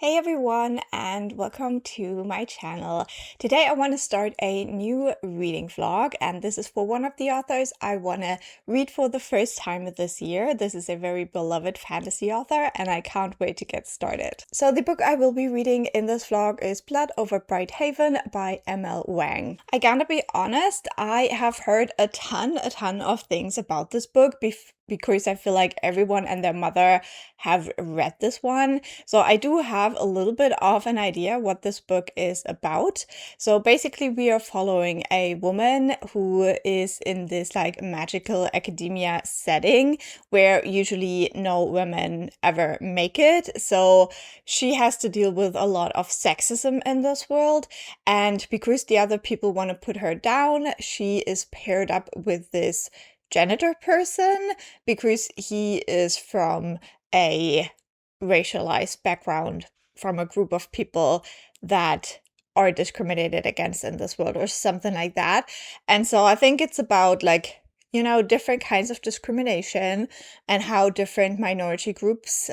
Hey everyone, and welcome to my channel. Today I want to start a new reading vlog, and this is for one of the authors I want to read for the first time this year. This is a very beloved fantasy author, and I can't wait to get started. So the book I will be reading in this vlog is Blood Over Bright Haven by Wang. I gotta be honest, I have heard a ton of things about this book because I feel like everyone and their mother have read this one. So I do have a little bit of an idea what this book is about. So basically we are following a woman who is in this like magical academia setting where usually no women ever make it. So she has to deal with a lot of sexism in this world. And because the other people want to put her down, she is paired up with this janitor person because he is from a racialized background, from a group of people that are discriminated against in this world or something like that. And so I think it's about like, different kinds of discrimination and how different minority groups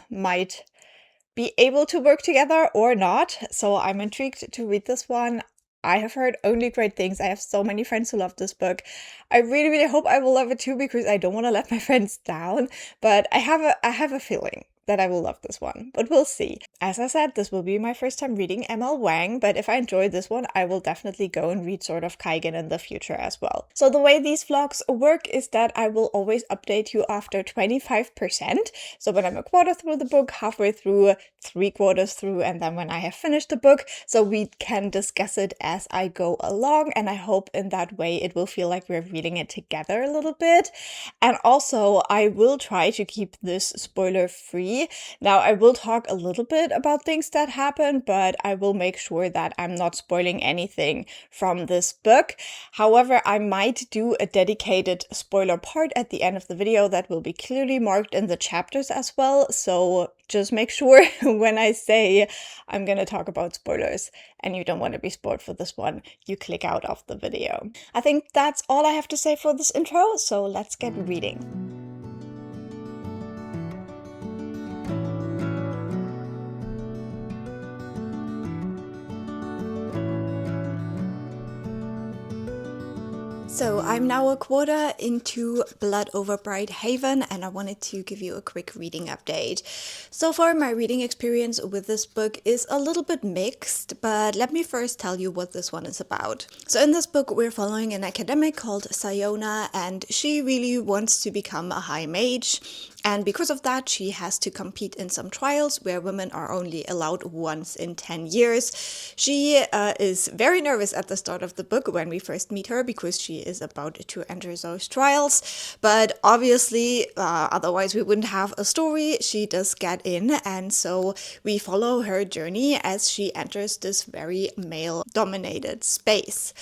might be able to work together or not. So I'm intrigued to read this one. I have heard only great things. I have so many friends who love this book. I really hope I will love it too because I don't want to let my friends down, but I have a feeling that I will love this one, but we'll see. As I said, this will be my first time reading Wang, but if I enjoy this one, I will definitely go and read Sword of Kaigen in the future as well. So the way these vlogs work is that I will always update you after 25%. So when I'm a quarter through the book, halfway through, 3/4 through, and then when I have finished the book, so we can discuss it as I go along, and I hope in that way it will feel like we're reading it together a little bit. And also, I will try to keep this spoiler free. Now, I will talk a little bit about things that happen, but I will make sure that I'm not spoiling anything from this book. However, I might do a dedicated spoiler part at the end of the video that will be clearly marked in the chapters as well. So just make sure when I say I'm going to talk about spoilers and you don't want to be spoiled for this one, you click out of the video. I think that's all I have to say for this intro, so let's get reading. So I'm now a quarter into Blood Over Bright Haven, and I wanted to give you a quick reading update. So far, my reading experience with this book is a little bit mixed, but let me first tell you what this one is about. So in this book, we're following an academic called Sayona, and she really wants to become a high mage. And because of that, she has to compete in some trials where women are only allowed once in 10 years. She is very nervous at the start of the book when we first meet her because she is about to enter those trials. But obviously, otherwise we wouldn't have a story. She does get in, and so we follow her journey as she enters this very male-dominated space.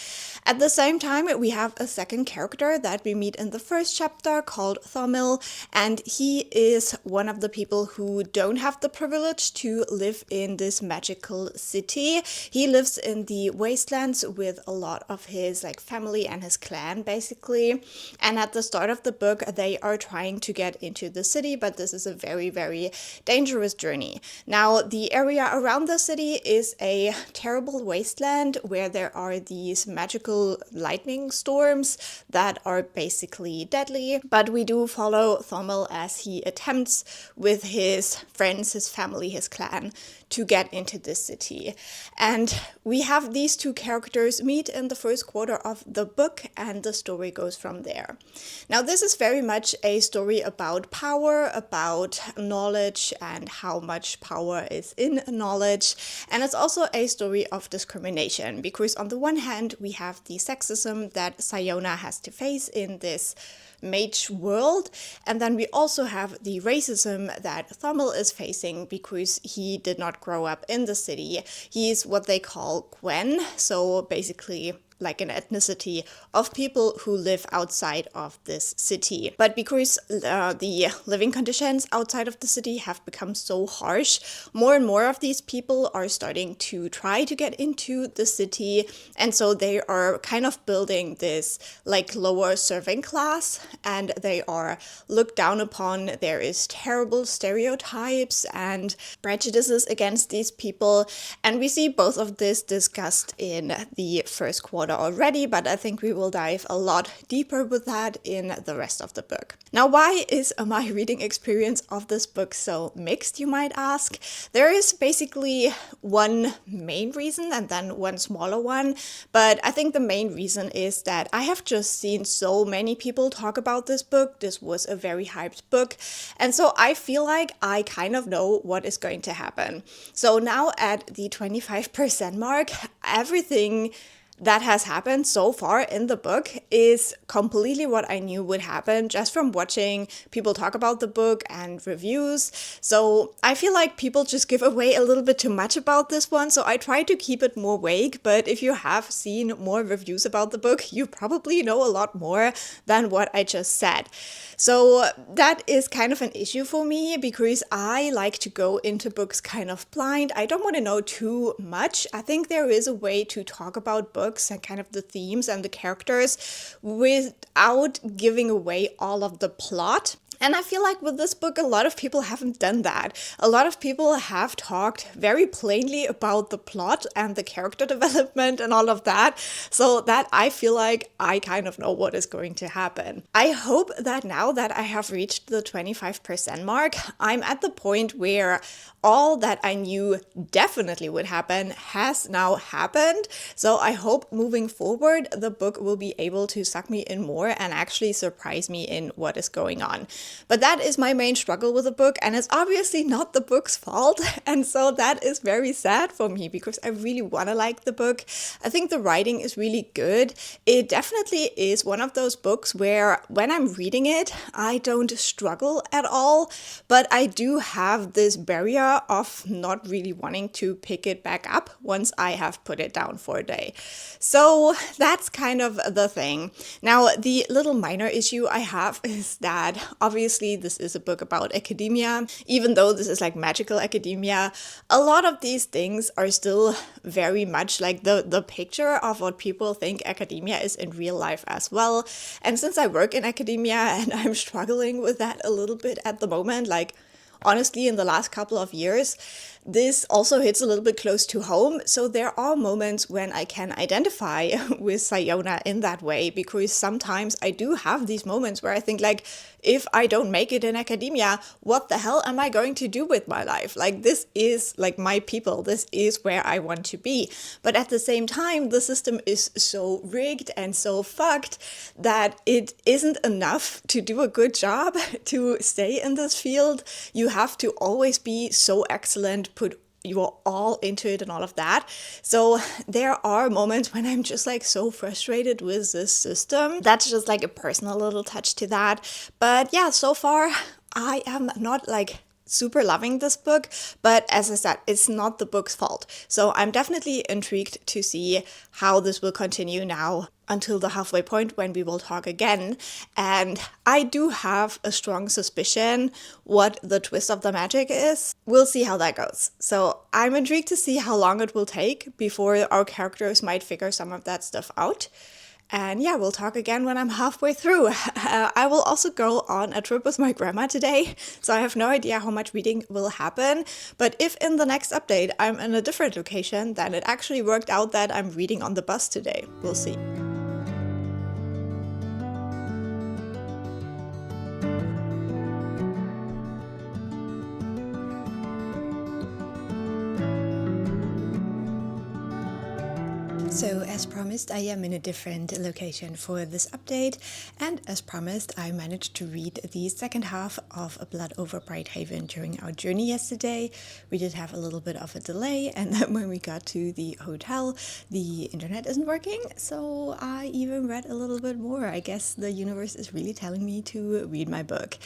At the same time, we have a second character that we meet in the first chapter called Thomil, and he is one of the people who don't have the privilege to live in this magical city. He lives in the wastelands with a lot of his family and his clan basically. And at the start of the book, they are trying to get into the city, but this is a very dangerous journey. Now, the area around the city is a terrible wasteland where there are these magical lightning storms that are basically deadly, but we do follow Thomil as he attempts with his friends, his family, his clan to get into this city. And we have these two characters meet in the first quarter of the book, and the story goes from there. Now, this is very much a story about power, about knowledge, and how much power is in knowledge. And it's also a story of discrimination, because on the one hand, we have the sexism that Sayona has to face in this mage world, and then we also have the racism that Thomil is facing because he did not grow up in the city. He's what they call Gwen, so basically like an ethnicity of people who live outside of this city. But because the living conditions outside of the city have become so harsh, more and more of these people are starting to try to get into the city. And so they are kind of building this like lower serving class, and they are looked down upon. There is terrible stereotypes and prejudices against these people. And we see both of this discussed in the first quarter already, but I think we will dive a lot deeper with that in the rest of the book. Now, why is my reading experience of this book so mixed, you might ask? There is basically one main reason and then one smaller one, but I think the main reason is that I have just seen so many people talk about this book. This was a very hyped book, and so I feel like I kind of know what is going to happen. So now at the 25% mark, everything that has happened so far in the book is completely what I knew would happen just from watching people talk about the book and reviews. So I feel like people just give away a little bit too much about this one, so I try to keep it more vague. But if you have seen more reviews about the book, you probably know a lot more than what I just said. So that is kind of an issue for me because I like to go into books kind of blind. I don't want to know too much. I think there is a way to talk about books and kind of the themes and the characters without giving away all of the plot. And I feel like with this book, a lot of people haven't done that. A lot of people have talked very plainly about the plot and the character development and all of that, so that I feel like I kind of know what is going to happen. I hope that now that I have reached the 25% mark, I'm at the point where all that I knew definitely would happen has now happened. So I hope moving forward, the book will be able to suck me in more and actually surprise me in what is going on. But that is my main struggle with the book, and it's obviously not the book's fault. And so that is very sad for me because I really want to like the book. I think the writing is really good. It definitely is one of those books where when I'm reading it, I don't struggle at all, but I do have this barrier of not really wanting to pick it back up once I have put it down for a day. So that's kind of the thing. Now, the little minor issue I have is that obviously this is a book about academia. Even though this is like magical academia, a lot of these things are still very much like the picture of what people think academia is in real life as well. And since I work in academia and I'm struggling with that a little bit at the moment, like honestly, in the last couple of years, this also hits a little bit close to home. So there are moments when I can identify with Sayona in that way, because sometimes I do have these moments where I think like, if I don't make it in academia, what the hell am I going to do with my life? Like, this is like my people. This is where I want to be. But at the same time, the system is so rigged and so fucked that it isn't enough to do a good job to stay in this field. You have to always be so excellent, put your all into it and all of that. So there are moments when I'm just like so frustrated with this system. That's just like a personal little touch to that. But yeah, so far I am not like super loving this book, but as I said, it's not the book's fault. So I'm definitely intrigued to see how this will continue now until the halfway point when we will talk again. And I do have a strong suspicion what the twist of the magic is. We'll see how that goes. So I'm intrigued to see how long it will take before our characters might figure some of that stuff out. And yeah, we'll talk again when I'm halfway through. I will also go on a trip with my grandma today, so I have no idea how much reading will happen. But if in the next update I'm in a different location, then it actually worked out that I'm reading on the bus today. We'll see. So as promised, I am in a different location for this update, and as promised, I managed to read the second half of A Blood Over Brighthaven during our journey yesterday. We did have a little bit of a delay, and then when we got to the hotel, the internet isn't working, so I even read a little bit more. I guess the universe is really telling me to read my book.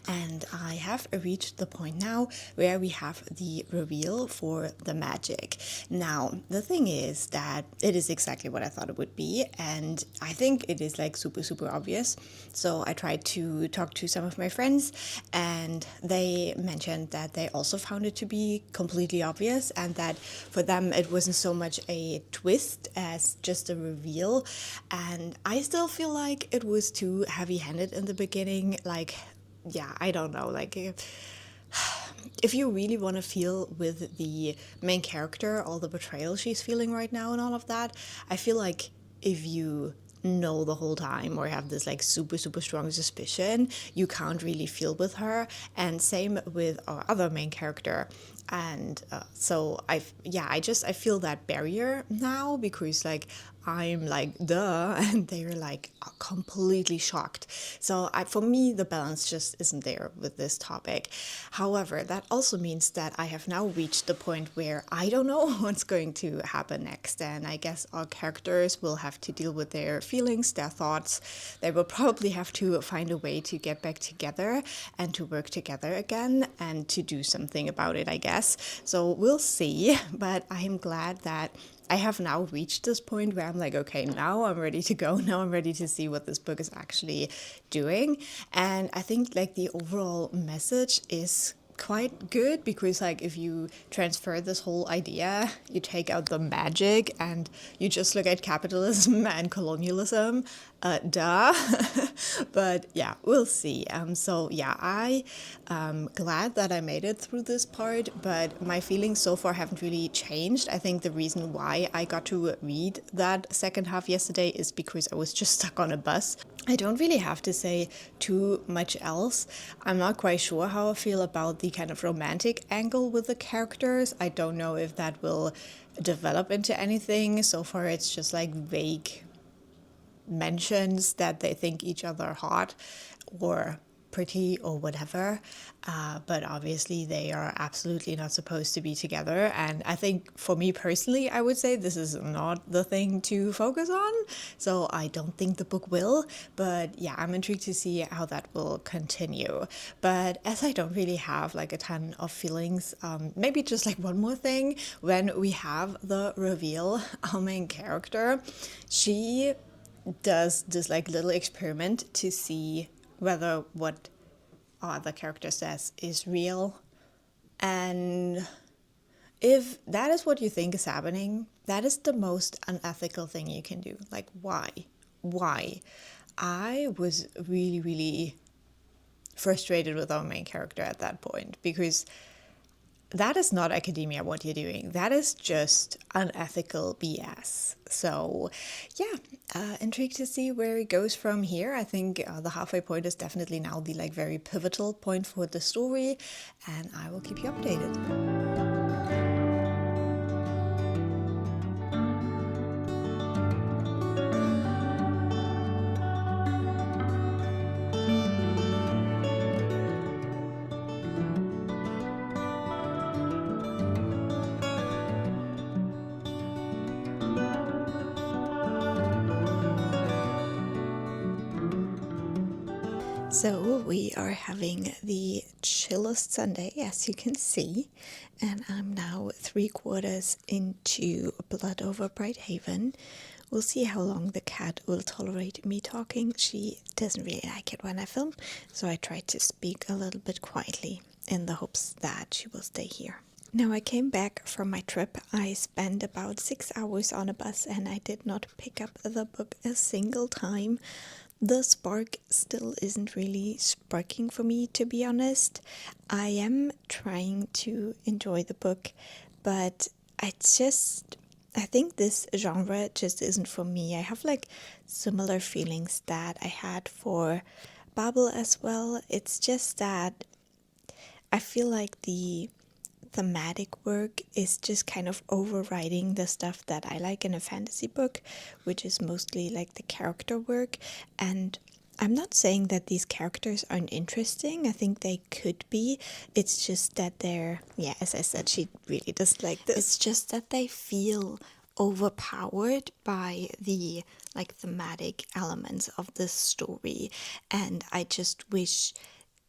And I have reached the point now where we have the reveal for the magic. Now, the thing is that it is is exactly what I thought it would be, and I think it is like super, super obvious. So I tried to talk to some of my friends, and they mentioned that they also found it to be completely obvious, and that for them it wasn't so much a twist as just a reveal. And I still feel like it was too heavy-handed in the beginning. Like, yeah, I don't know, like if you really want to feel with the main character all the betrayal she's feeling right now and all of that, I feel like if you know the whole time or have this like super, super strong suspicion, you can't really feel with her. And same with our other main character. And so I feel that barrier now, because like I'm like, duh, and they're like completely shocked. So for me, the balance just isn't there with this topic. However, that also means that I have now reached the point where I don't know what's going to happen next. And I guess our characters will have to deal with their feelings, their thoughts. They will probably have to find a way to get back together and to work together again and to do something about it, I guess. So we'll see. But I'm glad that I have now reached this point where I'm like, okay, now I'm ready to go. Now I'm ready to see what this book is actually doing. And I think like the overall message is quite good, because like if you transfer this whole idea, you take out the magic and you just look at capitalism and colonialism, duh. But yeah, we'll see. So yeah, I'm glad that I made it through this part, but my feelings so far haven't really changed. I think the reason why I got to read that second half yesterday is because I was just stuck on a bus. I don't really have to say too much else. I'm not quite sure how I feel about the kind of romantic angle with the characters. I don't know if that will develop into anything. So far, it's just like vague mentions that they think each other hot or pretty or whatever, but obviously they are absolutely not supposed to be together. And I think for me personally, I would say this is not the thing to focus on, so I don't think the book will. But yeah, I'm intrigued to see how that will continue. But as I don't really have like a ton of feelings, maybe just like one more thing. When we have the reveal, our main character, she does this like little experiment to see whether what our other character says is real. And if that is what you think is happening, that is the most unethical thing you can do. Like, why? Why? I was really, really frustrated with our main character at that point, because that is not academia what you're doing. That is just unethical BS. So yeah, intrigued to see where it goes from here. I think the halfway point is definitely now the like very pivotal point for the story, and I will keep you updated. So we are having the chillest Sunday, as you can see, and I'm now 3/4 into Blood Over Bright Haven. We'll see how long the cat will tolerate me talking. She doesn't really like it when I film, so I try to speak a little bit quietly in the hopes that she will stay here. Now I came back from my trip. I spent about 6 hours on a bus and I did not pick up the book a single time. The spark still isn't really sparking for me, to be honest. I am trying to enjoy the book, but I think this genre just isn't for me. I have like similar feelings that I had for Babel as well. It's just that I feel like the thematic work is just kind of overriding the stuff that I like in a fantasy book, which is mostly like the character work. And I'm not saying that these characters aren't interesting. I think they could be. It's just that they're, yeah, as I said, she really does like this. It's just that they feel overpowered by the like thematic elements of the story. And I just wish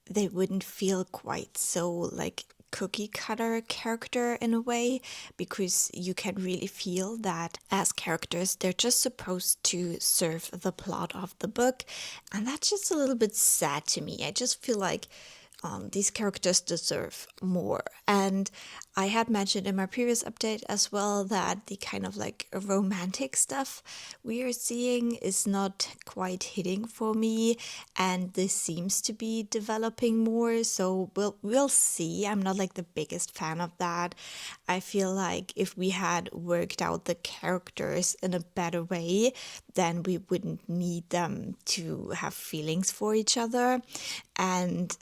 they wouldn't feel quite so like cookie cutter character in a way, because you can really feel that as characters, they're just supposed to serve the plot of the book. And that's just a little bit sad to me. I just feel like these characters deserve more. And I had mentioned in my previous update as well that the kind of like romantic stuff we are seeing is not quite hitting for me, and this seems to be developing more. So we'll see. I'm not like the biggest fan of that. I feel like if we had worked out the characters in a better way, then we wouldn't need them to have feelings for each other. And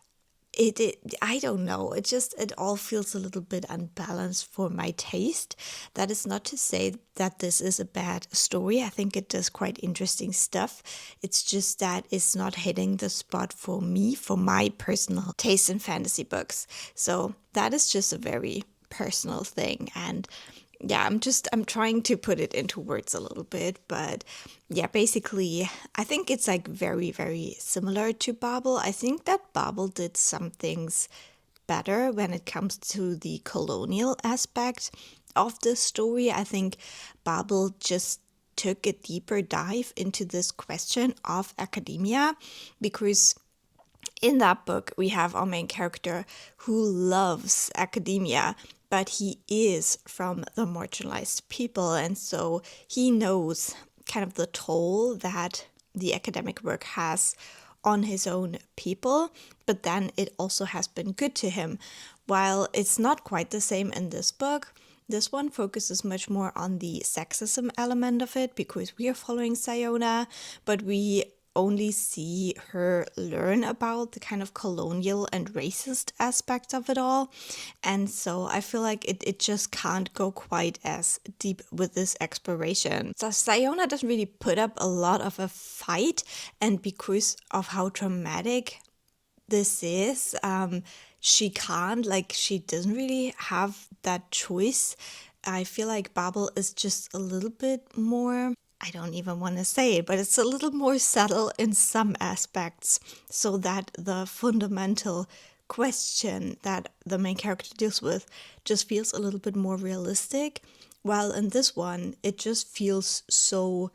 I don't know, it all feels a little bit unbalanced for my taste. That is not to say that this is a bad story. I think it does quite interesting stuff. It's just that it's not hitting the spot for me, for my personal taste in fantasy books. So that is just a very personal thing. And yeah, I'm trying to put it into words a little bit, but yeah, basically, I think it's like very, very similar to Babel. I think that Babel did some things better when it comes to the colonial aspect of the story. I think Babel just took a deeper dive into this question of academia, because in that book, we have our main character who loves academia, but he is from the marginalized people. And so he knows kind of the toll that the academic work has on his own people. But then it also has been good to him. While it's not quite the same in this book, this one focuses much more on the sexism element of it, because we are following Sayona, but we only see her learn about the kind of colonial and racist aspect of it all. And so I feel like it just can't go quite as deep with this exploration. So Sayona doesn't really put up a lot of a fight, and because of how dramatic this is, she doesn't really have that choice. I feel like Babel is just a little bit more, I don't even want to say it, but it's a little more subtle in some aspects, so that the fundamental question that the main character deals with just feels a little bit more realistic. While in this one, it just feels so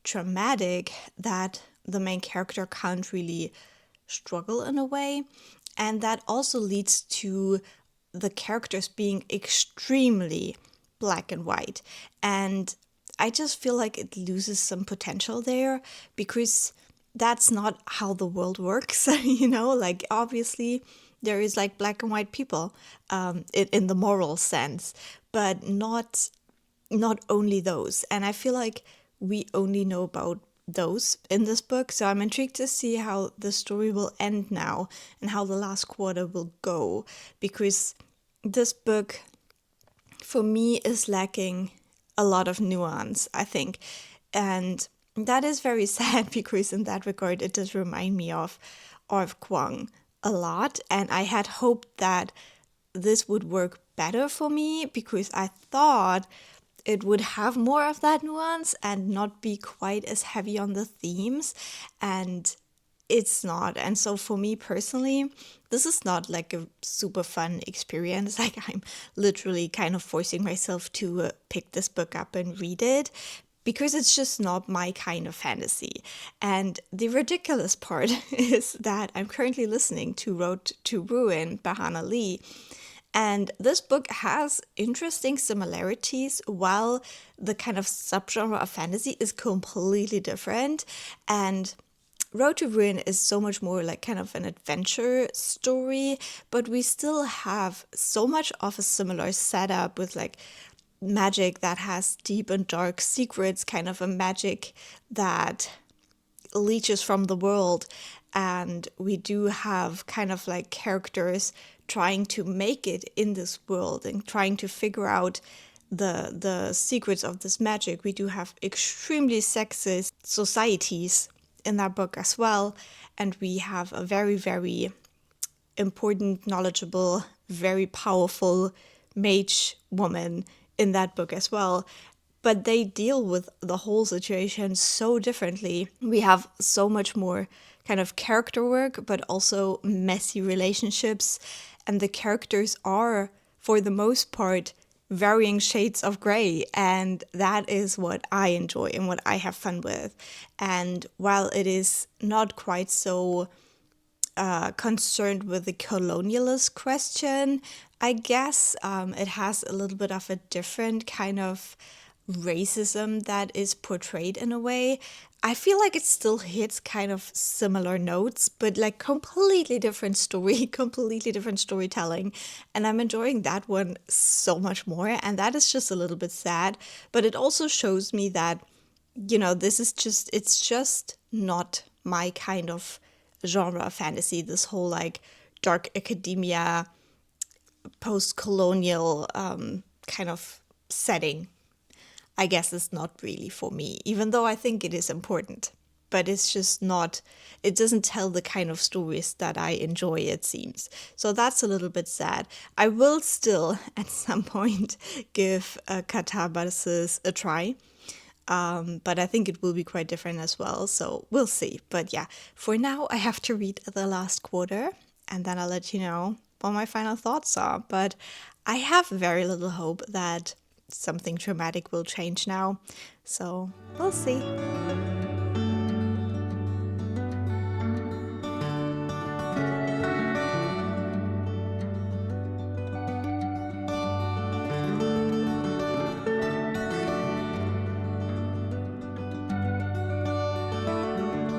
traumatic that the main character can't really struggle in a way. And that also leads to the characters being extremely black and white. And I just feel like it loses some potential there, because that's not how the world works. Like obviously there is like black and white people in the moral sense, but not only those. And I feel like we only know about those in this book. So I'm intrigued to see how the story will end now and how the last quarter will go, because this book for me is lacking a lot of nuance, I think. And that is very sad, because in that regard, it does remind me of Kwang a lot. And I had hoped that this would work better for me, because I thought it would have more of that nuance and not be quite as heavy on the themes. And it's not. And so for me personally, this is not like a super fun experience. Like I'm literally kind of forcing myself to pick this book up and read it, because it's just not my kind of fantasy. And the ridiculous part is that I'm currently listening to Road to Ruin by Hannah Lee. And this book has interesting similarities, while the kind of subgenre of fantasy is completely different. And Road to Ruin is so much more like kind of an adventure story, but we still have so much of a similar setup with like magic that has deep and dark secrets, kind of a magic that leeches from the world. And we do have kind of like characters trying to make it in this world and trying to figure out the secrets of this magic. We do have extremely sexist societies in that book as well. And we have a very, very important, knowledgeable, very powerful mage woman in that book as well. But they deal with the whole situation so differently. We have so much more kind of character work, but also messy relationships and the characters are, for the most part, varying shades of gray, and that is what I enjoy and what I have fun with. And while it is not quite so concerned with the colonialist question, I guess it has a little bit of a different kind of racism that is portrayed in a way. I feel like it still hits kind of similar notes, but like completely different story, completely different storytelling. And I'm enjoying that one so much more. And that is just a little bit sad. But it also shows me that, this is just, it's just not my kind of genre of fantasy. This whole like dark academia, post colonial kind of setting, I guess, is not really for me, even though I think it is important. But it's just not, it doesn't tell the kind of stories that I enjoy, it seems. So that's a little bit sad. I will still, at some point, give Katabasis a try. But I think it will be quite different as well. So we'll see. But yeah, for now, I have to read the last quarter, and then I'll let you know what my final thoughts are. But I have very little hope that something dramatic will change now. So we'll see.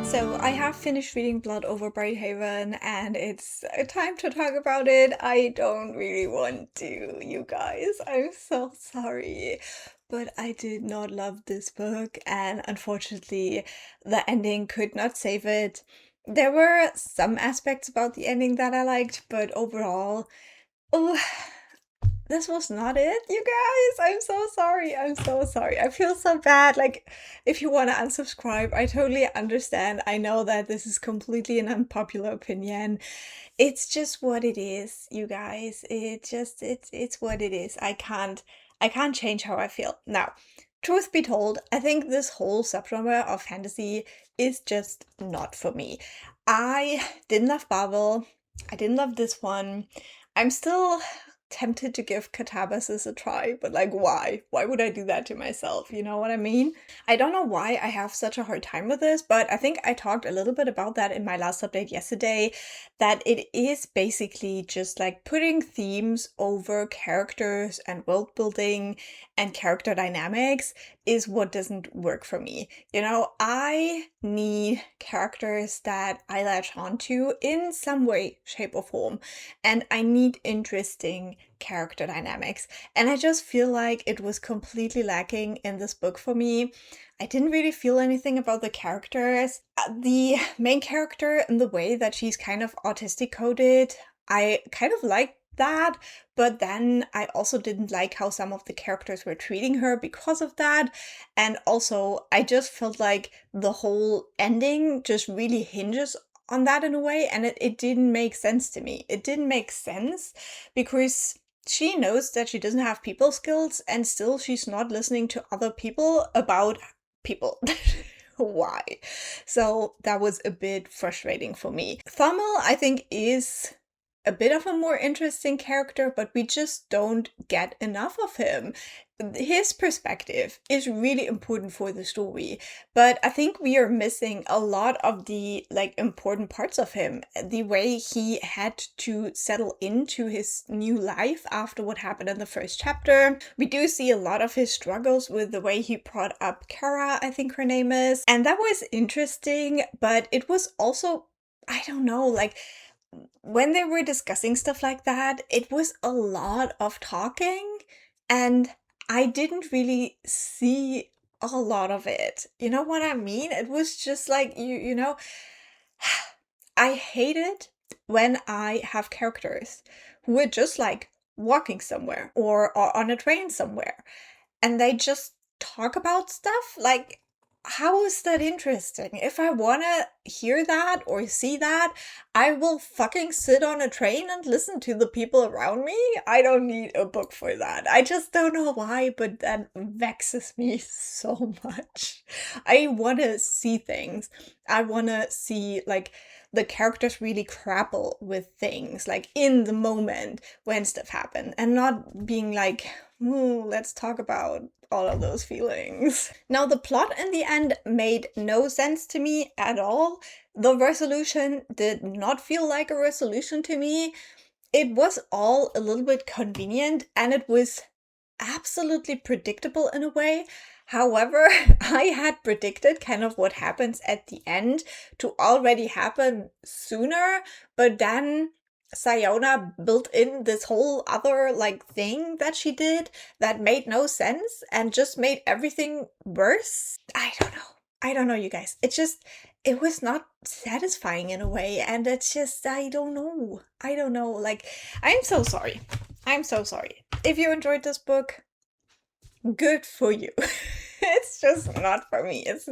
So I have finished reading Blood over Brighthaven, and it's time to talk about it. I don't really want to, you guys. I'm so sorry. But I did not love this book, and unfortunately, the ending could not save it. There were some aspects about the ending that I liked, but overall, oh, this was not it, you guys. I'm so sorry. I'm so sorry. I feel so bad. Like, if you want to unsubscribe, I totally understand. I know that this is completely an unpopular opinion. It's just what it is, you guys. It's what it is. I can't change how I feel. Now, truth be told, I think this whole subgenre of fantasy is just not for me. I didn't love Babel. I didn't love this one. I'm still tempted to give Catabasis a try, but like, why? Why would I do that to myself? You know what I mean? I don't know why I have such a hard time with this, but I think I talked a little bit about that in my last update yesterday, that it is basically just like putting themes over characters and world building and character dynamics is what doesn't work for me. I need characters that I latch onto in some way, shape, or form, and I need interesting character dynamics. And I just feel like it was completely lacking in this book for me. I didn't really feel anything about the characters. The main character, in the way that she's kind of autistic coded, I kind of liked that, but then I also didn't like how some of the characters were treating her because of that. And also, I just felt like the whole ending just really hinges on that in a way, and it didn't make sense to me. It didn't make sense because she knows that she doesn't have people skills, and still she's not listening to other people about people. Why? So that was a bit frustrating for me. Thummel, I think, is a bit of a more interesting character, but we just don't get enough of him. His perspective is really important for the story, but I think we are missing a lot of the important parts of him. The way he had to settle into his new life after what happened in the first chapter. We do see a lot of his struggles with the way he brought up Kara, I think her name is, and that was interesting, but it was also, I don't know, when they were discussing stuff like that, it was a lot of talking, and I didn't really see a lot of it. You know what I mean? It was just like, I hate it when I have characters who are just like walking somewhere or on a train somewhere, and they just talk about stuff. Like, how is that interesting? If I wanna hear that or see that, I will fucking sit on a train and listen to the people around me. I don't need a book for that. I just don't know why, but that vexes me so much. I wanna see things. I wanna see, like, the characters really grapple with things, like, in the moment when stuff happened, and not being like, let's talk about all of those feelings. Now, the plot in the end made no sense to me at all. The resolution did not feel like a resolution to me. It was all a little bit convenient, and it was absolutely predictable in a way. However, I had predicted kind of what happens at the end to already happen sooner, but then Sayona built in this whole other like thing that she did that made no sense and just made everything worse. I don't know, you guys. It was not satisfying in a way, and it's just, I don't know. I don't know. Like, I'm so sorry. I'm so sorry. If you enjoyed this book, good for you. It's just not for me. It's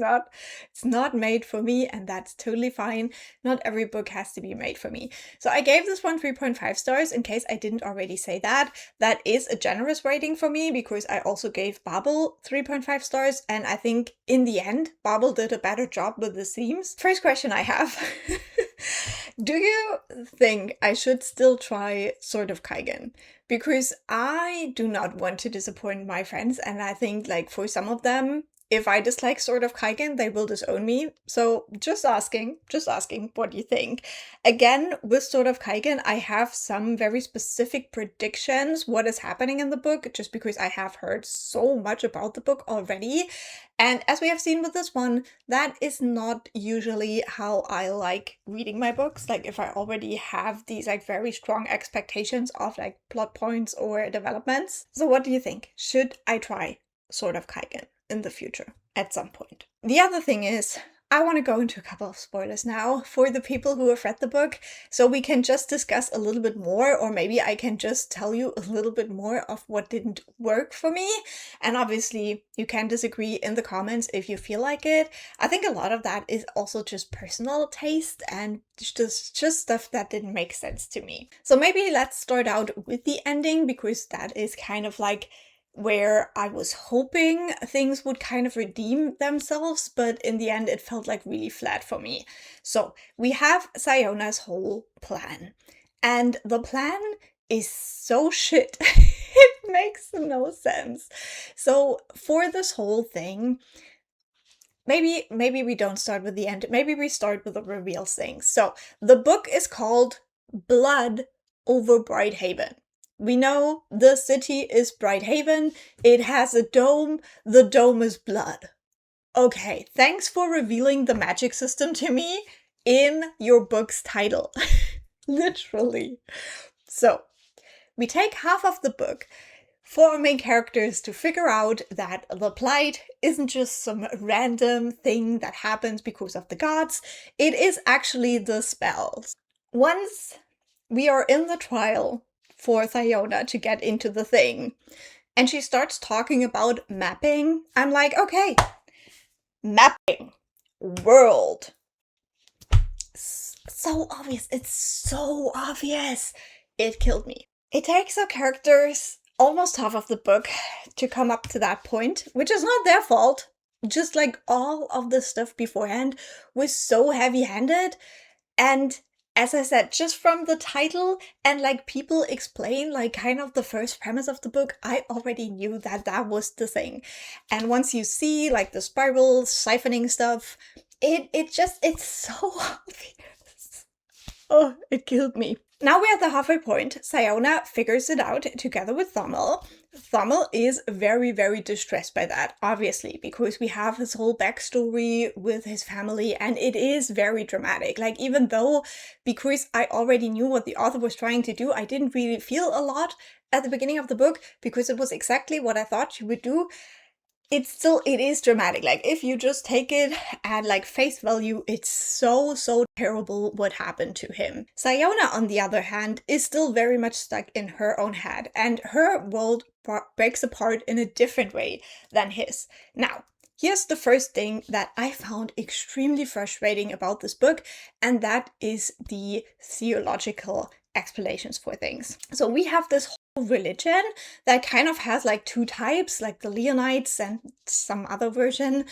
not made for me, and that's totally fine. Not every book has to be made for me. So I gave this one 3.5 stars in case I didn't already say that. That is a generous rating for me because I also gave Babel 3.5 stars, and I think in the end, Babel did a better job with the themes. First question I have. Do you think I should still try Sword of Kaigen? Because I do not want to disappoint my friends, and I think, like, for some of them, if I dislike Sword of Kaigen, they will disown me. So just asking what you think. Again, with Sword of Kaigen, I have some very specific predictions what is happening in the book, just because I have heard so much about the book already. And as we have seen with this one, that is not usually how I like reading my books. Like, if I already have these like very strong expectations of like plot points or developments. So what do you think? Should I try Sword of Kaigen in the future at some point? The other thing is, I want to go into a couple of spoilers now for the people who have read the book, so we can just discuss a little bit more, or maybe I can just tell you a little bit more of what didn't work for me. And obviously, you can disagree in the comments if you feel like it. I think a lot of that is also just personal taste and just stuff that didn't make sense to me. So maybe let's start out with the ending, because that is kind of like where I was hoping things would kind of redeem themselves, but in the end it felt like really flat for me. So we have Sayona's whole plan, and the plan is so shit. It makes no sense. So for this whole thing, maybe we don't start with the end. Maybe we start with the reveal thing. So the book is called Blood over Brighthaven. We know the city is Brighthaven. It has a dome. The dome is blood. Okay, thanks for revealing the magic system to me in your book's title. Literally. So, we take half of the book for our main characters to figure out that the Blight isn't just some random thing that happens because of the gods. It is actually the spells. Once we are in the trial for Sayona to get into the thing, and she starts talking about mapping, I'm like, okay, mapping, world. So obvious. It's so obvious. It killed me. It takes our characters almost half of the book to come up to that point, which is not their fault. Just like all of the stuff beforehand was so heavy-handed, and as I said, just from the title and like people explain like kind of the first premise of the book, I already knew that that was the thing. And once you see like the spiral siphoning stuff, it's so obvious. Oh, it killed me. Now we're at the halfway point. Sayona figures it out together with Thommel. Thommel is very, very distressed by that, obviously, because we have his whole backstory with his family, and it is very dramatic. Like, even though, because I already knew what the author was trying to do, I didn't really feel a lot at the beginning of the book, because it was exactly what I thought she would do. It is dramatic. Like, if you just take it at like face value, it's so terrible what happened to him. Sayona, on the other hand, is still very much stuck in her own head, and her world breaks apart in a different way than his. Now, Here's the first thing that I found extremely frustrating about this book, and that is the theological explanations for things. So we have this whole religion that kind of has like two types, like the Leonites and some other version.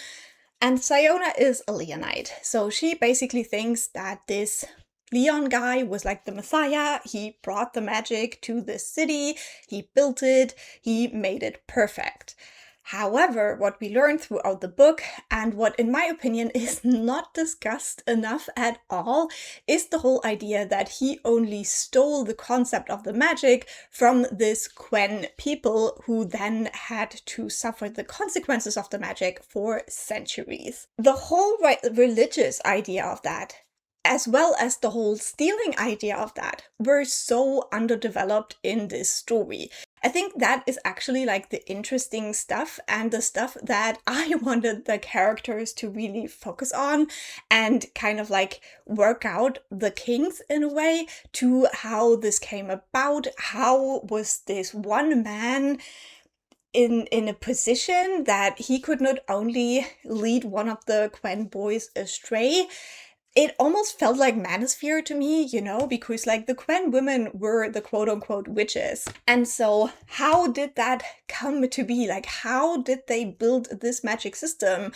And Siona is a Leonite. So she basically thinks that this Leon guy was like the Messiah. He brought the magic to this city, he built it, he made it perfect. However, what we learn throughout the book, and what in my opinion is not discussed enough at all, is the whole idea that he only stole the concept of the magic from this Quen people who then had to suffer the consequences of the magic for centuries. The whole religious idea of that, as well as the whole stealing idea of that, were so underdeveloped in this story. I think that is actually like the interesting stuff and the stuff that I wanted the characters to really focus on and kind of like work out the kinks in a way to how this came about. How was this one man in a position that he could not only lead one of the Quen boys astray? It almost felt like manosphere to me, you know, because like the Quen women were the quote-unquote witches. And so how did that come to be? Like, how did they build this magic system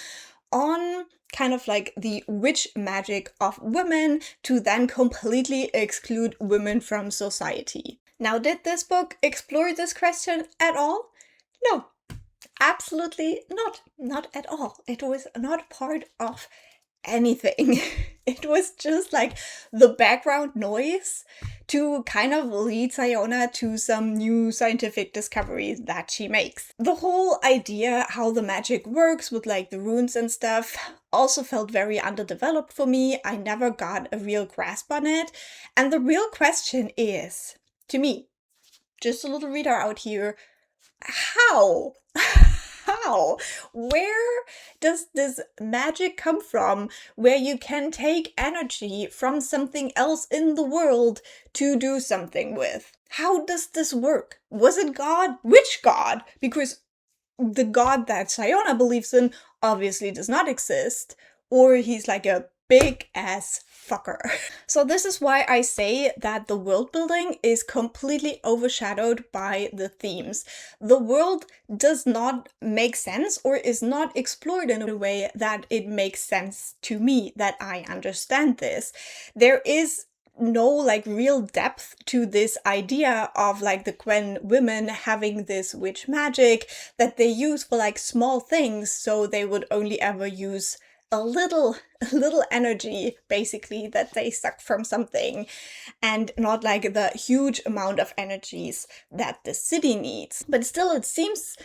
on kind of like the witch magic of women to then completely exclude women from society? Now, did this book explore this question at all? No, absolutely not. Not at all. It was not part of anything. It was just like the background noise to kind of lead Siona to some new scientific discoveries that she makes. The whole idea how the magic works with like the runes and stuff also felt very underdeveloped for me. I never got a real grasp on it. And the real question is, to me, just a little reader out here, how? How? Where does this magic come from where you can take energy from something else in the world to do something with? How does this work? Was it God? Which God? Because the God that Siona believes in obviously does not exist, or he's like a big ass fucker. So this is why I say that the world building is completely overshadowed by the themes. The world does not make sense or is not explored in a way that it makes sense to me, that I understand this. There is no like real depth to this idea of like the Quen women having this witch magic that they use for like small things, so they would only ever use a little energy basically that they suck from something, and not like the huge amount of energies that the city needs. But still, it seems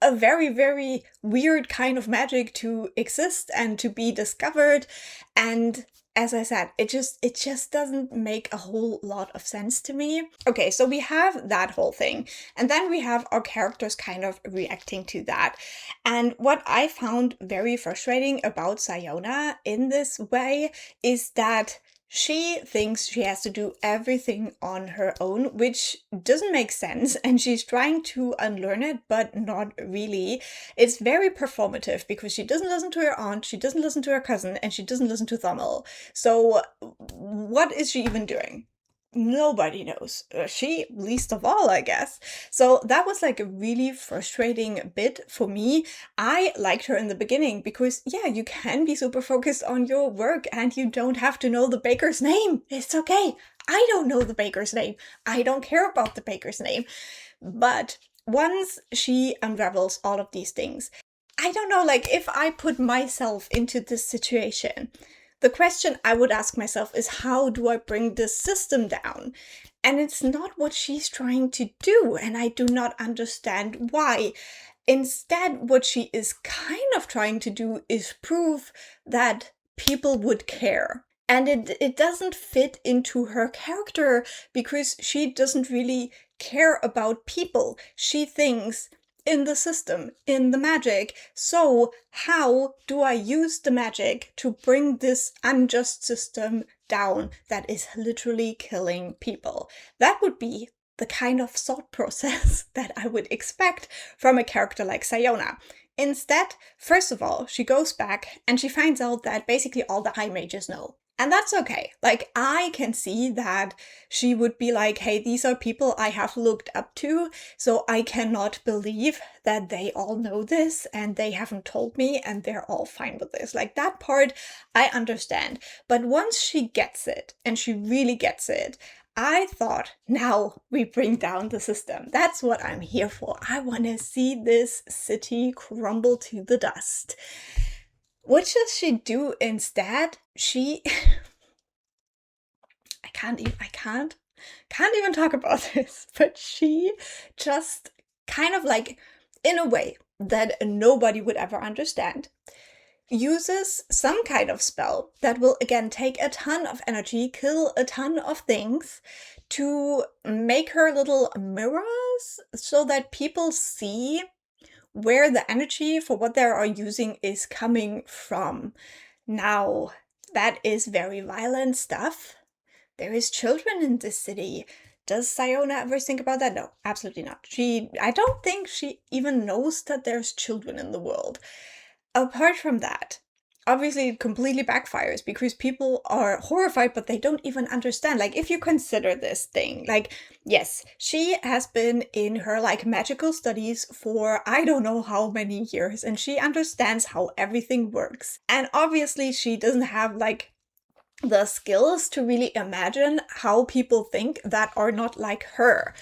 a very, very weird kind of magic to exist and to be discovered. And as I said, it just doesn't make a whole lot of sense to me. Okay, so we have that whole thing, and then we have our characters kind of reacting to that. And what I found very frustrating about Siona in this way is that she thinks she has to do everything on her own, which doesn't make sense, and she's trying to unlearn it, but not really. It's very performative because she doesn't listen to her aunt, she doesn't listen to her cousin, and she doesn't listen to Thommel. So what is she even doing? Nobody knows. She least of all, I guess. So that was like a really frustrating bit for me. I liked her in the beginning because, yeah, you can be super focused on your work and you don't have to know the baker's name. It's okay. I don't know the baker's name. I don't care about the baker's name. But once she unravels all of these things, I don't know, like if I put myself into this situation, the question I would ask myself is, how do I bring this system down? And it's not what she's trying to do, and I do not understand why. Instead, what she is kind of trying to do is prove that people would care. And it doesn't fit into her character because she doesn't really care about people. She thinks in the system, in the magic. So how do I use the magic to bring this unjust system down that is literally killing people? That would be the kind of thought process that I would expect from a character like Siona. Instead, first of all, she goes back and she finds out that basically all the high mages know. And that's okay. Like, I can see that she would be like, hey, these are people I have looked up to, so I cannot believe that they all know this and they haven't told me and they're all fine with this. Like, that part I understand. But once she gets it, and she really gets it, I thought, now we bring down the system. That's what I'm here for. I want to see this city crumble to the dust. What does she do instead? She I can't even talk about this, but she just kind of like, in a way that nobody would ever understand, uses some kind of spell that will again take a ton of energy, kill a ton of things, to make her little mirrors so that people see where the energy for what they are using is coming from. Now, that is very violent stuff. There is children in this city. Does Siona ever think about that? No, absolutely not. I don't think she even knows that there's children in the world. Apart from that, obviously it completely backfires because people are horrified, but they don't even understand. Like, if you consider this thing, like, yes, she has been in her like magical studies for I don't know how many years, and she understands how everything works. And obviously she doesn't have like the skills to really imagine how people think that are not like her.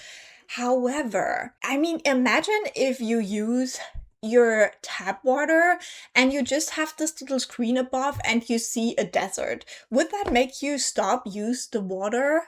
However, I mean, imagine if you use your tap water and you just have this little screen above and you see a desert. Would that make you stop use the water?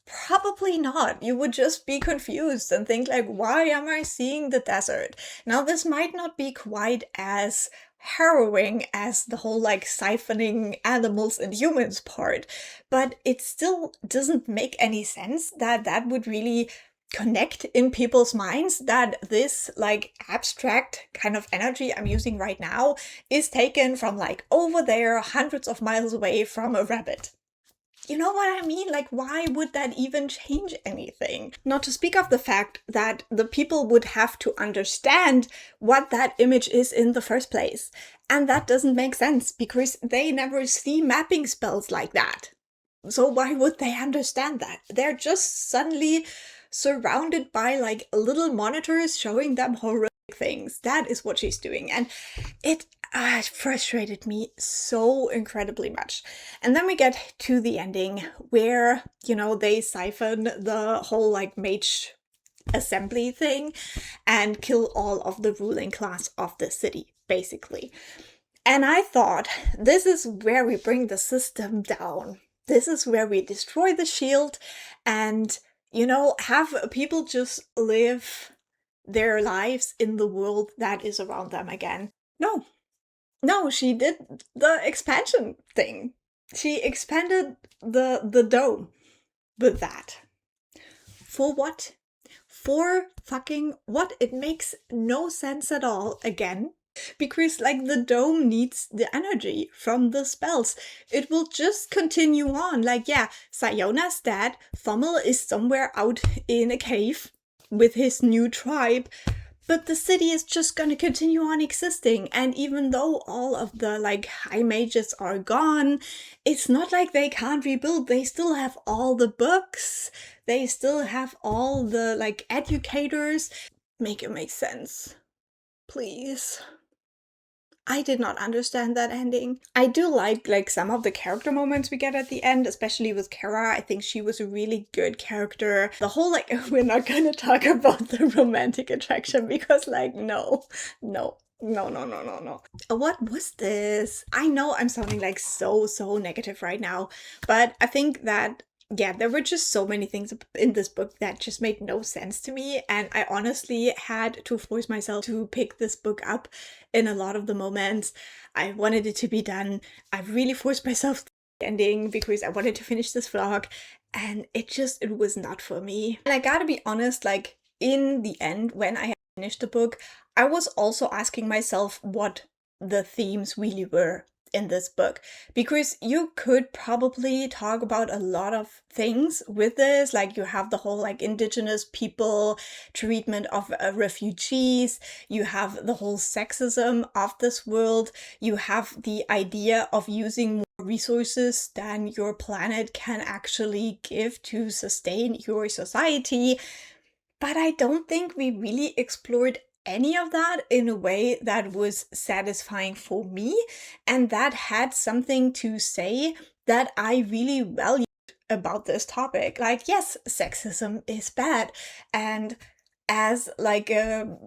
Probably not. You would just be confused and think like, why am I seeing the desert? Now, this might not be quite as harrowing as the whole like siphoning animals and humans part, but it still doesn't make any sense that that would really connect in people's minds, that this like abstract kind of energy I'm using right now is taken from like over there hundreds of miles away from a rabbit. You know what I mean? Like, why would that even change anything? Not to speak of the fact that the people would have to understand what that image is in the first place. And that doesn't make sense because they never see mapping spells like that. So why would they understand that? They're just suddenly surrounded by like little monitors showing them horrific things. That is what she's doing. And it frustrated me so incredibly much. And then we get to the ending where, you know, they siphon the whole like mage assembly thing and kill all of the ruling class of the city, basically. And I thought, this is where we bring the system down. This is where we destroy the shield and, you know, have people just live their lives in the world that is around them again. No, she did the expansion thing. She expanded the dome with that. For what? For fucking what? It makes no sense at all again. Because like the dome needs the energy from the spells. It will just continue on. Like, yeah, Siona's dad, Thummel, is somewhere out in a cave with his new tribe. But the city is just gonna continue on existing. And even though all of the like high mages are gone, it's not like they can't rebuild. They still have all the books. They still have all the like educators. Make it make sense. Please. I did not understand that ending. I do like some of the character moments we get at the end, especially with Kara. I think she was a really good character. The whole like, we're not gonna talk about the romantic attraction because like, no. What was this? I know I'm sounding like so negative right now, but I think that yeah, there were just so many things in this book that just made no sense to me, and I honestly had to force myself to pick this book up in a lot of the moments. I wanted it to be done. I really forced myself to the ending because I wanted to finish this vlog, and it was not for me. And I gotta be honest, like in the end, when I had finished the book, I was also asking myself what the themes really were in this book, because you could probably talk about a lot of things with this. Like, you have the whole like indigenous people treatment of refugees, you have the whole sexism of this world, you have the idea of using more resources than your planet can actually give to sustain your society. But I don't think we really explored any of that in a way that was satisfying for me and that had something to say that I really valued about this topic. Like, yes, sexism is bad, and as like a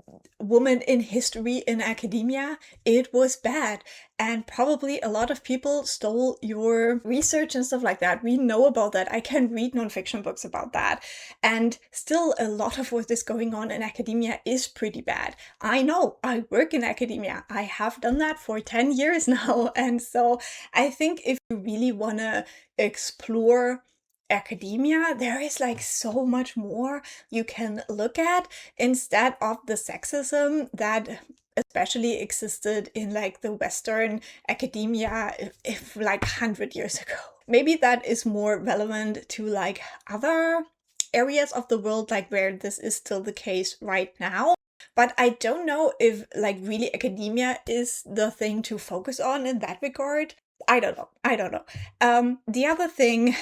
woman in history in academia, it was bad. And probably a lot of people stole your research and stuff like that. We know about that. I can read nonfiction books about that. And still, a lot of what is going on in academia is pretty bad. I know, I work in academia. I have done that for 10 years now. And so I think if you really want to explore academia, there is like so much more you can look at instead of the sexism that especially existed in like the Western academia if like 100 years ago. Maybe that is more relevant to like other areas of the world, like where this is still the case right now. But I don't know if like really academia is the thing to focus on in that regard. I don't know. I don't know. The other thing,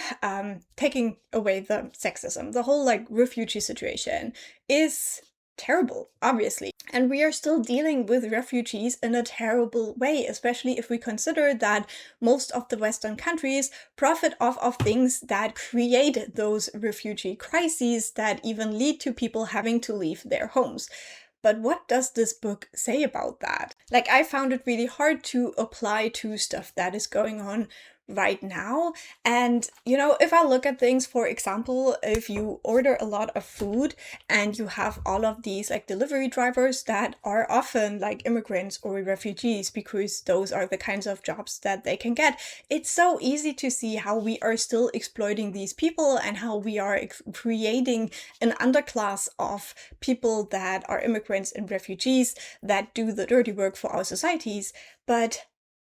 taking away the sexism, the whole like refugee situation is terrible, obviously. And we are still dealing with refugees in a terrible way, especially if we consider that most of the Western countries profit off of things that create those refugee crises that even lead to people having to leave their homes. But what does this book say about that? Like, I found it really hard to apply to stuff that is going on right now. And, you know, if I look at things, for example, if you order a lot of food and you have all of these like delivery drivers that are often like immigrants or refugees, because those are the kinds of jobs that they can get, it's so easy to see how we are still exploiting these people and how we are creating an underclass of people that are immigrants and refugees that do the dirty work for our societies. But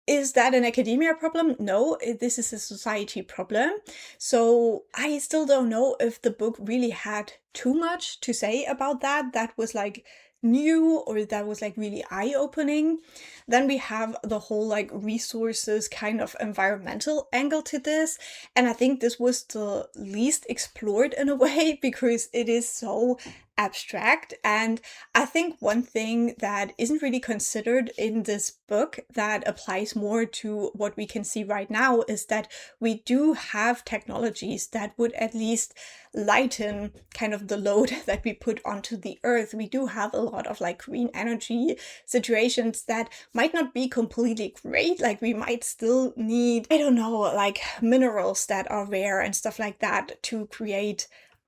is that an academia problem? No, this is a society problem. So I still don't know if the book really had too much to say about that. That was like new or that was like really eye-opening. Then we have the whole like resources kind of environmental angle to this. And I think this was the least explored in a way because it is so abstract. And I think one thing that isn't really considered in this book that applies more to what we can see right now is that we do have technologies that would at least lighten kind of the load that we put onto the earth. We do have a lot of like green energy situations that might not be completely great. Like, we might still need, I don't know, like minerals that are rare and stuff like that to create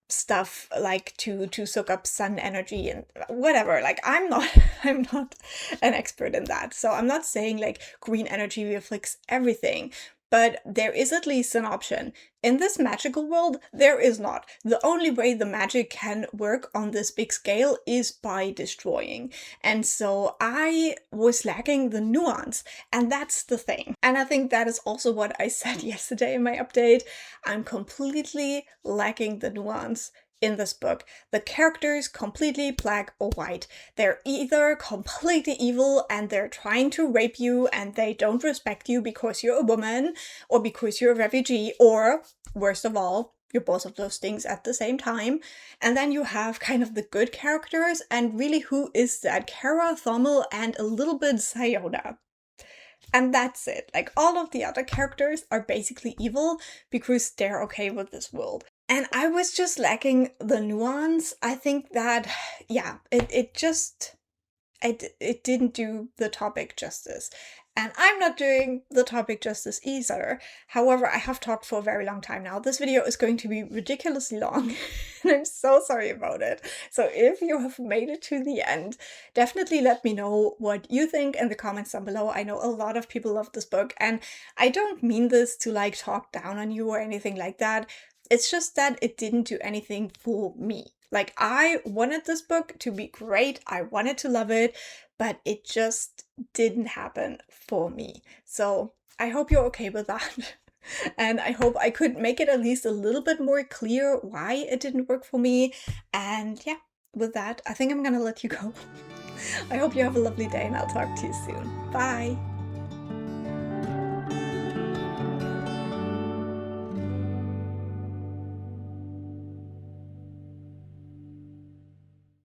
stuff like to soak up sun energy and whatever. Like, I'm not I'm not an expert in that, so I'm not saying like green energy will fix everything, but there is at least an option. In this magical world, there is not. The only way the magic can work on this big scale is by destroying. And so I was lacking the nuance, and that's the thing. And I think that is also what I said yesterday in my update. I'm completely lacking the nuance in this book. The characters completely black or white. They're either completely evil and they're trying to rape you and they don't respect you because you're a woman or because you're a refugee, or worst of all, you're both of those things at the same time. And then you have kind of the good characters, and really, who is that? Kara, Thommel, and a little bit Sayona. And that's it. Like, all of the other characters are basically evil because they're okay with this world. And I was just lacking the nuance. I think that, yeah, it didn't do the topic justice. And I'm not doing the topic justice either. However, I have talked for a very long time now. This video is going to be ridiculously long, and I'm so sorry about it. So if you have made it to the end, definitely let me know what you think in the comments down below. I know a lot of people love this book, and I don't mean this to like talk down on you or anything like that. It's just that it didn't do anything for me. Like, I wanted this book to be great, I wanted to love it, but it just didn't happen for me. So I hope you're okay with that. And I hope I could make it at least a little bit more clear why it didn't work for me. And yeah, with that, I think I'm gonna let you go. I hope you have a lovely day and I'll talk to you soon. Bye.